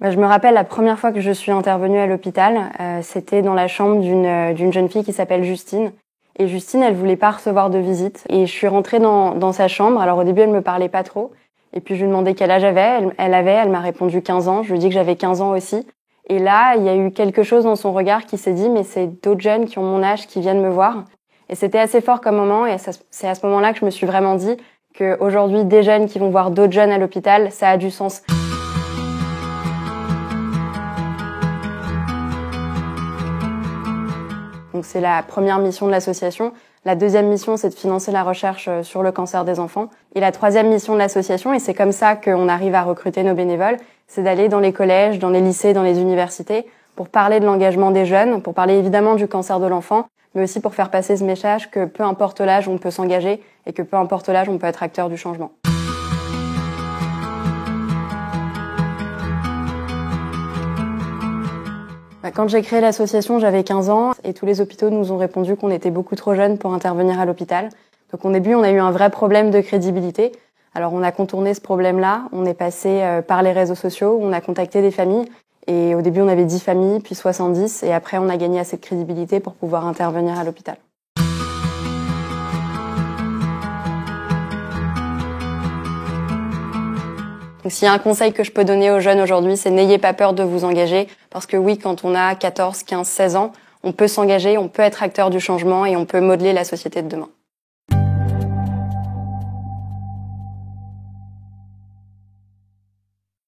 Je me rappelle la première fois que je suis intervenue à l'hôpital, c'était dans la chambre d'une jeune fille qui s'appelle Justine. Et Justine, elle voulait pas recevoir de visite. Et je suis rentrée dans sa chambre. Alors au début, elle me parlait pas trop. Et puis je lui ai demandé quel âge elle m'a répondu 15 ans. Je lui ai dit que j'avais 15 ans aussi. Et là, il y a eu quelque chose dans son regard qui s'est dit, mais c'est d'autres jeunes qui ont mon âge qui viennent me voir. Et c'était assez fort comme moment. Et c'est à ce moment-là que je me suis vraiment dit qu'aujourd'hui, des jeunes qui vont voir d'autres jeunes à l'hôpital, ça a du sens. Donc c'est la première mission de l'association. La deuxième mission, c'est de financer la recherche sur le cancer des enfants. Et la troisième mission de l'association, et c'est comme ça qu'on arrive à recruter nos bénévoles, c'est d'aller dans les collèges, dans les lycées, dans les universités, pour parler de l'engagement des jeunes, pour parler évidemment du cancer de l'enfant, mais aussi pour faire passer ce message que peu importe l'âge, on peut s'engager et que peu importe l'âge, on peut être acteur du changement. Quand j'ai créé l'association, j'avais 15 ans et tous les hôpitaux nous ont répondu qu'on était beaucoup trop jeunes pour intervenir à l'hôpital. Donc au début, on a eu un vrai problème de crédibilité. Alors on a contourné ce problème-là, on est passé par les réseaux sociaux, on a contacté des familles et au début on avait 10 familles, puis 70 et après on a gagné assez de crédibilité pour pouvoir intervenir à l'hôpital. Donc s'il y a un conseil que je peux donner aux jeunes aujourd'hui, c'est n'ayez pas peur de vous engager. Parce que oui, quand on a 14, 15, 16 ans, on peut s'engager, on peut être acteur du changement et on peut modeler la société de demain.